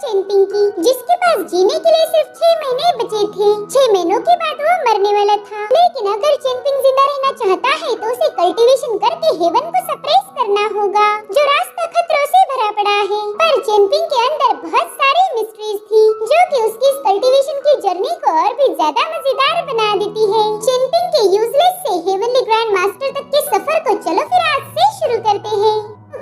चेनपिंग की, जिसके पास जीने के लिए सिर्फ 6 महीने बचे थे। 6 महीनों के बाद वो मरने वाला था। लेकिन अगर चेनपिंग जिंदा रहना चाहता है तो उसे कल्टीवेशन करके हेवन को सप्रेस करना होगा, जो रास्ता खतरों से भरा पड़ा है। पर चेनपिंग के अंदर बहुत सारी मिस्ट्रीज थी, जो कि उसकी इस कल्टीवेशन की जर्नी को और भी ज्यादा मजेदार बना देती है। चेनपिंग के यूजलेस से हेवनली ग्रैंड मास्टर तक के सफर को चलो फिर आज से शुरू करते हैं।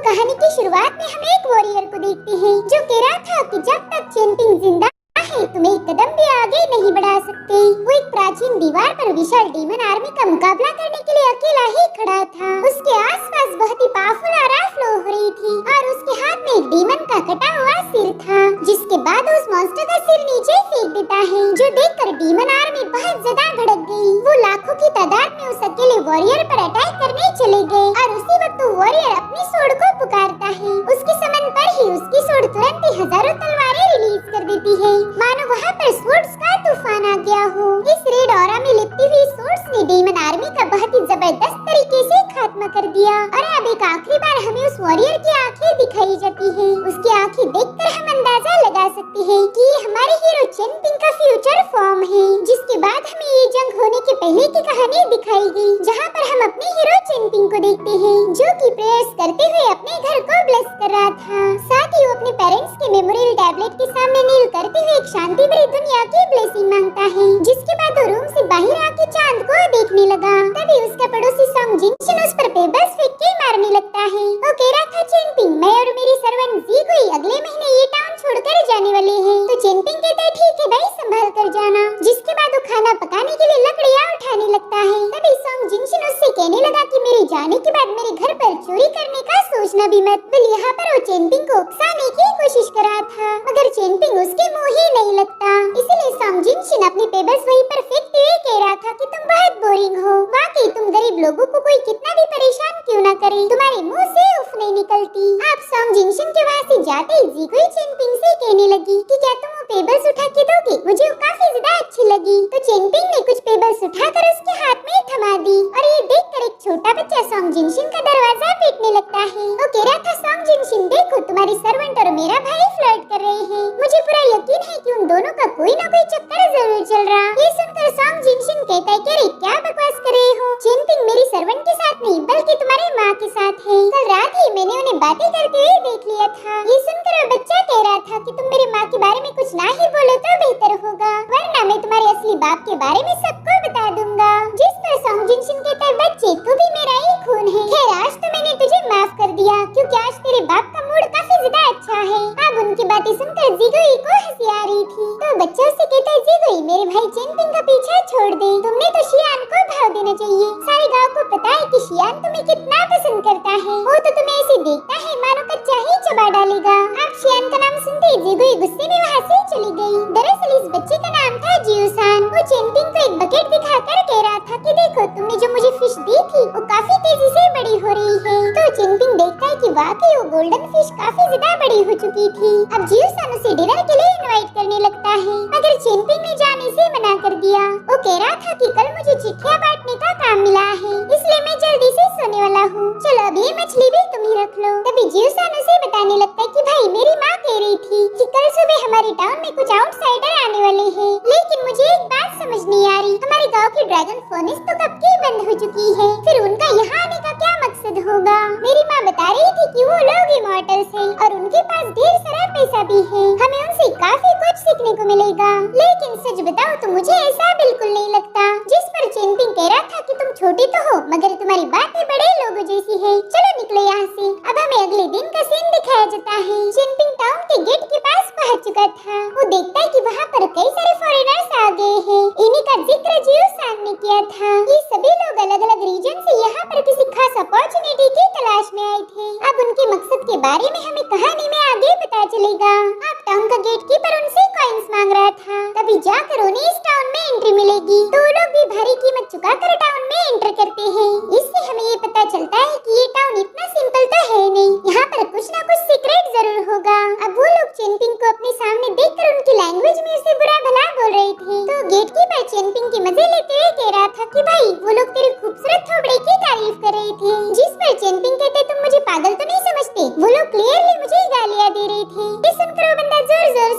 कहानी की शुरुआत में हम एक वॉरियर को देखते हैं, जो कह रहा था कि जब तक चेनपिंग जिंदा है तुम एक कदम भी आगे नहीं बढ़ा सकते। वो एक प्राचीन दीवार पर विशाल डीमन आर्मी का मुकाबला करने के लिए अकेला ही खड़ा था। उसके आसपास बहुत ही पावरफुल आरा फ्लो हो रही थी और उसके हाथ में एक डीमन का कटा हुआ सिर था, जिसके बाद उस मॉन्स्टर का सिर नीचे फेंक देता है, जो देखकर डीमन आर्मी बहुत ज्यादा भड़क गई। वो लाखों की तादाद में उस अकेले वॉरियर पर अटैक करने चले गए और उसी वक्त वॉरियर अपनी सोर्ड को पुकारता है। उसके समन पर ही उसकी सोर्ड तुरंत ही हजारों तलवारें रिलीज कर देती है, मानो वहाँ पर स्वॉर्ड्स का तूफान आ गया हो। इस रेड ऑरा में लिपटी हुई स्वॉर्ड्स ने डीमन आर्मी का बहुत ही जबरदस्त तरीके से खात्मा कर दिया। और अब एक आखिरी बार हमें उस वॉरियर की आंखें दिखाई जाती है। उसकी आंखें देखकर हम अंदाजा लगा सकते हैं कि ये हमारे हीरो चेनपिंग का फ्यूचर फॉर्म है। जिसके बाद हमें ये जंग होने के पहले की कहानी दिखाई गई, जहाँ पर हम अपने हीरो चेनपिंग को देखते हैं, जो कि प्रेयर्स करते हुए अपने घर को ब्लेस कर रहा था। साथ ही वो अपने पेरेंट्स के मेमोरियल टैबलेट के सामने नील करते हुए एक शांति भरी दुनिया की ब्लेसिंग मांगता है। जिसके बाद वो रूम से बाहर आके चांद को देखने लगा। तभी उसका पड़ोसी सॉन्ग जिनशन उस पर पेबल्स फेंक के मारने लगता है। वो कह रहा था चेनपिंग, मैं और मेरी सर्वेंट ज़ीगुई अगले महीने ये टाउन छोड़कर जाने वाले हैं। तो चेनपिंग कहता है ठीक है भाई, संभाल कर जाना। जिसके बाद वो खाना पकाने के लिए लकड़ियाँ उठाने लगता है। तभी सॉन्ग जिनशन उससे कहने लगा कि मेरे जाने के बाद मेरे घर पर चोरी करने का सोचना भी मत। फिर यहाँ पर वो चेनपिंग को उकसाने की कोशिश कर रहा था, मगर चेनपिंग उसके मुँह ही नहीं लगता। इसलिए सॉन्ग जिनशन अपने पेबल्स वहीं पर फेंकते हुए कह रहा था कि तुम बहुत बोरिंग हो। वाकई तुम गरीब लोगों को कोई कितना भी परेशान क्यों ना करे, तुम्हारे मुंह से उफ नहीं निकलती। आप सॉन्ग जिनशन के वहाँ से जाते ही ज़ीगुई चेनपिंग से कहने लगी कि क्या तुम वो पेबल्स उठा के दोगे, मुझे वो काफी ज्यादा अच्छी लगी। तो चेनपिंग ने कुछ पेबल्स उठाकर उसके हाथ में थमा दी और ये देखकर एक छोटा बच्चा सॉन्ग जिनशन का दरवाजा पीटने लगता है। वो कह रहा था सॉन्ग जिनशन, देखो तुम्हारी सर्वेंट और मेरा भाई फ्लर्ट कर रहे हैं। मुझे पूरा यकीन है कि उन दोनों का कोई ना कोई चक्कर जरूर चल रहा। ये सुनकर सॉन्ग जिनशन कहता है कि अरे क्या बकवास कर रहे हो, चेनपिंग मेरी सर्वेंट के साथ नहीं बल्कि तुम्हारी माँ के साथ है। कल रात ही मैंने उन्हें बातें करते हुए देख लिया था। ये सुनकर वो बच्चा कह रहा था कि तुम मेरी माँ के बारे में कुछ ना ही बोलो तो बेहतर होगा, वरना मैं तुम्हारे असली बाप के बारे में सबको बता दूंगा। जिस पर सॉन्ग जिनशन कहता है बच्चे तू भी मेरा ही खून है। खैर आज तो मैंने तुझे माफ कर दिया, क्योंकि आज तेरे बाप का मूड काफी ज्यादा अच्छा है। अब उनकी बातें सुनकर ज़ीगुई को हंसी आ रही थी। तो बच्चा उससे कहता है ज़ीगुई मेरे भाई चेनपिंग का पीछा छोड़ दे, तुमने तो शियान को भाव देना चाहिए। सारे गाँव को पता है कि शियान तुम्हें कितना पसंद करता है। वो तो तुम्हें ऐसे देखता है मानो कच्चा ही चबा डालेगा। अब शियान का नाम सुनते ही ज़ीगुई गुस्से में वहाँ से चली गई। दरअसल इस बच्चे का नाम था जियोसान। वो चेनपिंग को एक बकेट दिखाकर कह रहा था कि देखो तुमने जो मुझे फिश दी थी वो काफी तेजी से बड़ी हो रही है। तो चेनपिंग देखता है कि वाकई वो गोल्डन फिश काफी ज्यादा बड़ी हो चुकी थी। अब जियोसान उसे डिनर के लिए इनवाइट करने लगता है, मगर चेनपिंग ने जाने से मना कर दिया। वो कह रहा था कि कल मुझे चिट्ठियाँ बांटने का काम मिला है, इसलिए मैं जल्दी से सोने वाला हूँ। चलो अब ये मछली भी तुम ही रख लो। तभी जियोसान उसे बताने लगता है कि भाई मेरी माँ कह रही थी कि कल सुबह हमारे टाउन में कुछ आउटसाइडर आने वाले हैं, लेकिन मुझे एक बात समझ नहीं आ रही, हमारे गांव की ड्रैगन फर्नेस तो कब की बंद हो चुकी है, फिर उनका यहाँ आने का क्या मकसद होगा। मेरी माँ बता रही थी कि वो लोग इमॉर्टल्स हैं और उनके पास ढेर सारा पैसा भी है, हमें उनसे काफी कुछ सीखने को मिलेगा। लेकिन सच बताओ तो मुझे ऐसा बिल्कुल नहीं लगता। जिस पर चेनपिंग कह रहा था कि तुम छोटे तो हो मगर तुम्हारी बातें बड़े लोगों जैसी है, चलो निकलो यहाँ से। अब हमें अगले दिन का सीन दिखाया जाता है। चेनपिंग टाउन के गेट के पास पहुँच चुका था। वो देखता है कि वहाँ पर कई सारे फॉरेनर्स आ गए हैं। इन्हीं का जिक्र जियोसान ने किया था। ये सभी लोग अलग अलग रीजन से यहाँ पर किसी खास अपॉर्चुनिटी की तलाश में आए थे। अब उनके मकसद के बारे में हमें कहानी में आगे पता चलेगा। अब टाउन का गेट कीपर उनसे कॉइंस मांग रहा था, तभी जाकर उन्हें इस टाउन में एंट्री मिलेगी। तो वो लोग भी भारी कीमत चुकाकर टाउन में एंटर करते हैं। इससे हमें ये पता चलता है कि ये टाउन इतना सिंपल तो है नहीं, यहाँ पर कुछ ना कुछ सीक्रेट जरूर होगा। अब वो लोग चेनपिंग को अपने सामने देखकर उनकी लैंग्वेज में उसे बुरा भला बोल रहे थे। तो गेट कीपर चेनपिंग के मजे लेते हुए कह रहा था कि भाई वो लोग तेरे खूबसूरत थोबड़े की तारीफ कर रहे थे। जिस पर चेनपिंग कहते तुम मुझे पागल तो नहीं समझते, वो लोग क्लियरली मुझे गालियाँ दे रहे थे। ये सुनकर वो बंदा जोर जोर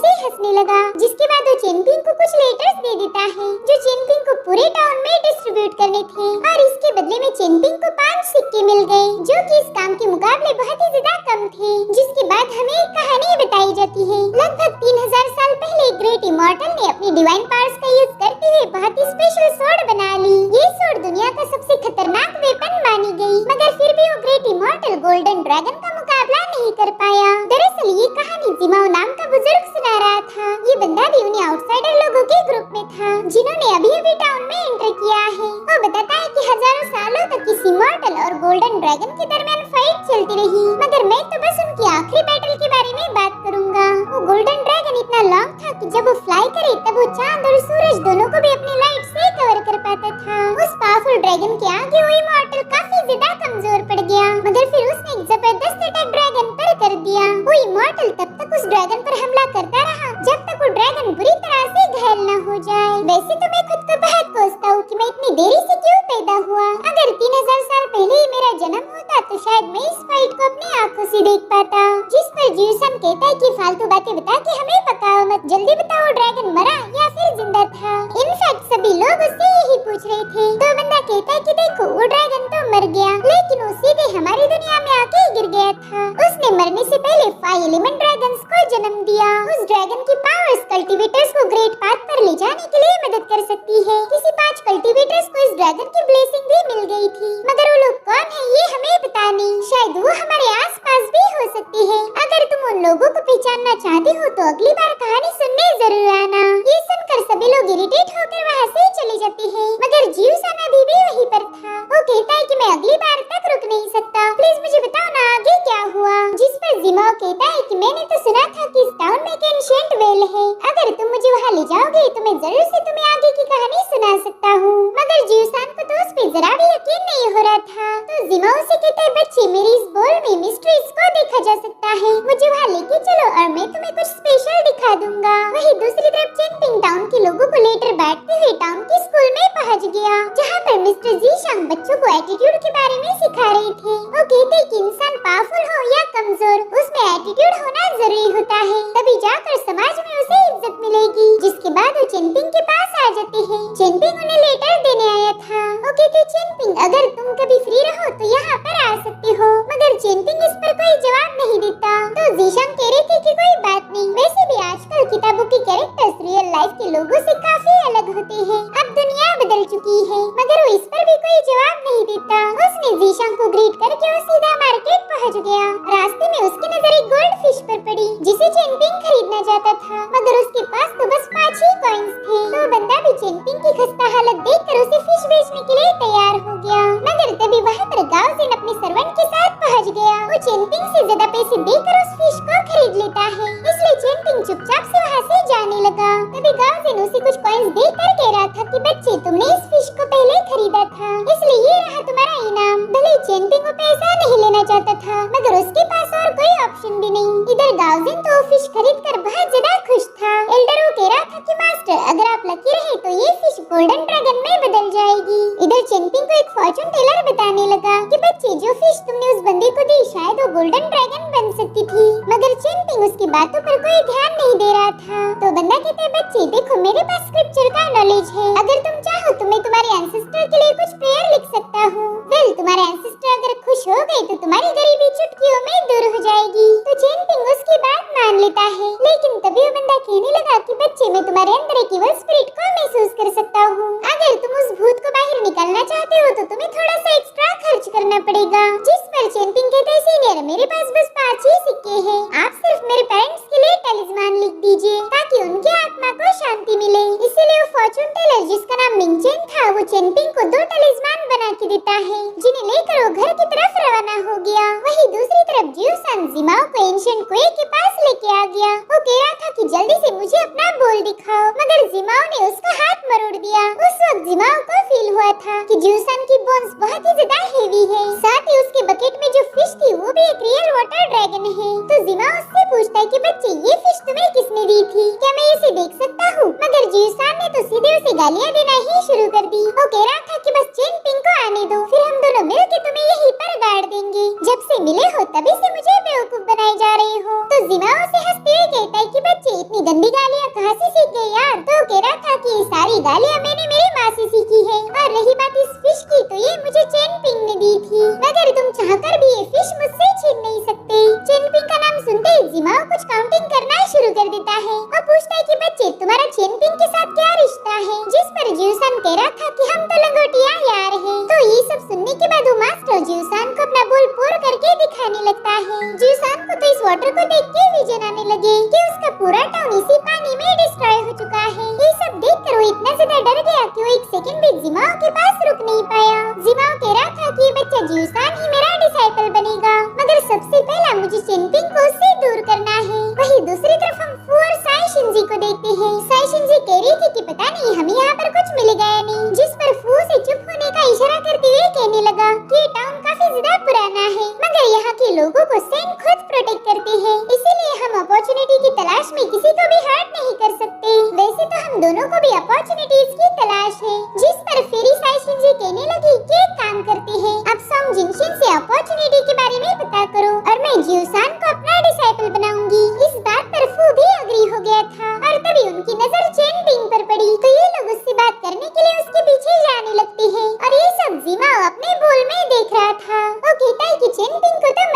कहानी बताई जाती है। लगभग 3000 साल पहले ग्रेट इमॉर्टल ने अपनी डिवाइन पावर्स का यूज करते हुए बहुत ही स्पेशल स्वॉर्ड बना ली। ये स्वॉर्ड दुनिया का सबसे खतरनाक वेपन मानी गई, मगर फिर भी वो ग्रेट इमॉर्टल गोल्डन ड्रैगन का मुकाबला नहीं कर पाया। दरअसल ये कहानी जिमाओ नाम का बुजुर्ग सुना रहा था। ये बंदा भी उन्हीं आउटसाइडर लोगों के ग्रुप में था जिन्होंने अभी टाउन में एंटर किया है। वो बताता है कि हजारों सालों तक इस इमॉर्टल और गोल्डन ड्रैगन के दरमियान फाइट चलती रही, मगर मैं तो बस उनकी आखिरी बैटल के बारे में बात करूंगा। वो गोल्डन ड्रैगन इतना लॉन्ग था कि जब वो फ्लाई करे तब वो चांद और सूरज दोनों को भी अपनी लाइट से कवर कर पाता था। उस पावरफुल ड्रैगन के आगे वो इमॉर्टल काफी ज्यादा कमजोर पड़ गया, मगर फिर उसने एक जबरदस्त अटैक ड्रैगन पर कर दिया। वो इमॉर्टल तब तक उस ड्रैगन पर हमला करता रहा जब तक वो ड्रैगन बुरी तरह से घायल न हो जाए। वैसे तो मैं खुद को बहुत कोसता हूँ कि मैं इतनी देरी से क्यों पैदा हुआ। अगर 3000 साल पहले ही मेरा जन्म होता तो शायद मैं इस फाइट को अपनी आंखों से देख पाता। जिस पर ज्यूसन कहता है कि फालतू बातें बता के हमें पकाओ मत, जल्दी बताओ ड्रैगन मरा या फिर जिंदा था। इनफैक्ट सभी लोग उससे यही पूछ रहे थे। तो बंदा कहता है कि देखो वो ड्रैगन तो मर गया, लेकिन वो सीधे हमारी दुनिया में आके गिर गया था। उसने मरने से पहले 5 एलिमेंट ड्रैगन्स को जन्म दिया। उस ड्रैगन की पावर्स कल्टीवेटर्स को ग्रेट पाथ पर ले जाने के लिए मदद कर सकती है। किसी 5 कल्टीवेटर्स को इस ड्रैगन की ब्लेसिंग भी मिल गई थी, मगर वो लोग कौन है ये हमें पता नहीं। शायद वो हमारे आसपास भी हो सकती है। अगर तुम उन लोगों को पहचानना चाहते हो तो अगली बार कहानी सुनने जरूर आना। ये सुनकर सभी लोग इरिटेट होकर वहाँ से चले जाते हैं, मगर ज्यूसन अभी भी वहीं पर था। वो कहता है कि मैं अगली बार तक रुक नहीं सकता, प्लीज मुझे बताओ ना आगे क्या हुआ। जिस पर जिमाओ कहता है कि मैंने तो सुना था कि इस टाउन में एक एंशिएंट वेल है, अगर तुम मुझे वहाँ ले जाओगे तो मैं जरूर से तुम्हें आगे की कहानी सुना सकता हूँ। मगर ज्यूसन को तो उस पे जरा भी यकीन नहीं हो रहा था। तो जिमाओ से कहता है बच्चे मेरी इस बोल में मिस्ट्रीज को देखा जा सकता है, मुझे वहाँ लेके चलो और मैं तुम्हें कुछ स्पेशल दिखा दूंगा। वही दूसरी तरफ चेनपिंग टाउन के लोगों को लेटर बैठते हुए टाउन के स्कूल में पहुँच गया, जहाँ पर मिस्टर जीशांग बच्चों को एटीट्यूड के बारे में सिखा रहे थे। वो कहते कि इंसान पावरफुल हो या कमजोर, उसमें एटीट्यूड होना जरूरी होता है, तभी जाकर समाज में उसे इज्जत मिलेगी। जिसके बाद वो चेनपिंग के पास आ जाते हैं। चेनपिंग उन्हें लेटर देने आया था। वो कहते चेनपिंग अगर तुम कभी फ्री रहो तो यहाँ पर आ सकते हो, मगर चेनपिंग इस पर कोई जवाब नहीं देता। तो जीशांग कह रहे थे कि कोई बात नहीं, वैसे भी आजकल किताबों के कैरेक्टर्स रियल लाइफ के लोगों से काफी अलग होते हैं, अब दुनिया बदल चुकी है। मगर वो इस पर भी कोई जवाब नहीं देता। उसने जीशांग को ग्रीट करके वो सीधा मार्केट पहुँच गया। रास्ते में उसकी नजर एक गोल्ड फिश पर पड़ी जिसे चेनपिंग खरीदना चाहता था, मगर उसके पास तो बस 5 ही कॉइंस थे। तो बंदा भी चेनपिंग की खस्ता हालत देखकर उसे फिश बेचने के लिए तैयार हो गया, मगर तभी वहाँ पर गाओजिन अपने सर्वेंट के साथ पहुँच गया। वो चेनपिंग से ज्यादा पैसे देकर उस फिश को खरीद लेता है, इसलिए चेनपिंग चुपचाप से वहाँ से जाने लगा। तभी गाओजिन उसे कुछ कॉइंस देकर कह रहा था कि बच्चे तुमने इस फिश को पहले खरीदा था, इसलिए ये रहा तुम्हारा इनाम। भले चेनपिंग वो पैसा नहीं लेना चाहता था, मगर उसके पास और कोई ऑप्शन भी नहीं। इधर गाओजिन तो फिश खरीद कर बहुत ज्यादा खुश था। एल्डर वो कह रहा था कि मास्टर अगर आप लकी रहे तो ये फिश गोल्डन ड्रैगन में बदल जाएगी। इधर चेनपिंग को एक फॉर्चून टेलर बताने लगा कि बच्चे जो फिश तुमने उस बंदे को दी शायद वो गोल्डन ड्रैगन बन सकती थी, मगर चेनपिंग उसकी बातों पर कोई ध्यान नहीं दे रहा था। तो बंदा कहते बच्चे देखो मेरे पास स्क्रिप्चर का नॉलेज है, अगर तुम चाहो तो मैं तुम्हारे एंसेस्टर के लिए कुछ प्रेयर लिख सकता हूँ। वेल तुम्हारे एंसेस्टर अगर खुश हो गए तो तुम्हारी गरीबी चुटकियों में दूर हो जाएगी। तो चेनपिंग उसकी बात मान लेता है, लेकिन तभी वो बंदा कहने लगा कि बच्चे मैं तुम्हारे अंदर एक इविल स्पिरिट को महसूस कर सकता हूँ, अगर तुम उस भूत को बाहर निकालना चाहते हो तो तुम्हें थोड़ा सा एक्स्ट्रा खर्च करना पड़ेगा। जिस पर चेनपिंग कहते सीनियर मेरे पास बस 5 ही सिक्के हैं, आप सिर्फ मेरे पेरेंट्स के लिए टैलिस्मान लिख दीजिए ताकि उनकी आत्मा को शांति मिले। इसीलिए वो फॉर्चून टेलर जिसका नाम मिंगचेन था वो चेनपिंग को 2 टैलिस्मान बना के देता है, जिन्हें लेकर वो घर की तरफ रवाना हो गया। वही दूसरी तरफ ज्यूसन जिमाओ को एंशिएंट कुएं के पास लेके आ गया। वो कह रहा था कि जल्दी से मुझे अपना बोल दिखाओ, मगर जिमाओ ने उसका हाथ मरोड़ दिया। उस वक्त जिमाओ को फील हुआ था कि ज्यूसन की बोन्स बहुत ही ज्यादा हेवी है, साथ ही उसके बकेट में जो फिश थी वो भी एक रियल वाटर ड्रैगन है। तो जिमाओ उससे पूछता है कि बच्चे ये फिश तुम्हें किसने दी थी, क्या मैं इसे देख सकता हूँ? मगर ज्यूसन ने तो सीधे उसे गालियाँ देना ही शुरू कर दी। वो कह रहा था कि बस चेनपिंग को आने दो, फिर हम दोनों मिलकर तुम्हें यहीं पर गाड़ देंगे, जब से मिले हो तभी से मुझे बेवकूफ बनाए जा रहे हो। तो जिमाओ से हंसते हुए कहता है कि बच्चे इतनी गंदी गालियाँ कहाँ से सीख गए यार? तो कह रहा था कि ये सारी गालियाँ मैंने मेरी माँ से सीखी है, और रही बात इस फिश की तो ये मुझे चेनपिंग ने दी थी, मगर तुम चाहकर भी ये फिश मुझसे छीन नहीं सकते। चेनपिंग का नाम सुनते ही जिमाओ कुछ काउंटिंग करना शुरू कर देता है और पूछता है कि बच्चे तुम्हारा चेनपिंग के साथ क्या रिश्ता है, जिस पर ज्यूसान कह रहा था कि हम तो लंगोटिया यार हैं। तो ये सब सुनने के बाद वो मास्टर ज्यूसान को अपना बोल पोर करके दिखाने लगता है। ज्यूसान को तो इस वाटर को देख के विजन आने लगे कि उसका पूरा टाउन इसी पानी में डिस्ट्रॉय हो चुका है। ये सब देखकर वो इतना ज्यादा डर गया कि वो एक सेकंड भी जिमाओ के पास रुक नहीं पाया। जिमाओ कह रहा था कि ये बच्चा ज्यूसान ही मेरा डिसाइपल बनेगा, मगर सबसे पहला मुझे चेनपिंग को उससे दूर करना है। वहीं दूसरी तरफ हम फू और साई शिनजी को देखते हैं। साई शिनजी कह रही थी कि पता नहीं हमें यहाँ पर कुछ मिलेगा या नहीं, जिस पर फू से चुप होने का इशारा करते हुए कहने लगा कि ये टाउन काफी ज्यादा पुराना है, मगर यहाँ के लोगों को सेन खुद प्रोटेक्ट करते हैं, इसीलिए हम अपॉर्चुनिटी की तलाश में किसी को भी हर्ट नहीं कर सकते। वैसे तो हम दोनों को भी अपॉर्चुनिटीज की तलाश है। जिस पर फेरी साई शिनजी कहने लगी कि एक काम करते हैं, अब सॉन्ग जिनशिन से अपॉर्चुनिटी के बारे में पता करो और मैं ज्यूसान को अपना डिसाइपल बनाऊंगी। इस बात पर फू भी एग्री हो गया था और तभी उनकी नजर चेनपिंग पर पड़ी तो ये लोग उससे बात करने के लिए उसके पीछे जाने लगते हैं और ये सब जिमाओ अपने बोल में देख रहा था। वो कहता है कि चेनपिंग को तो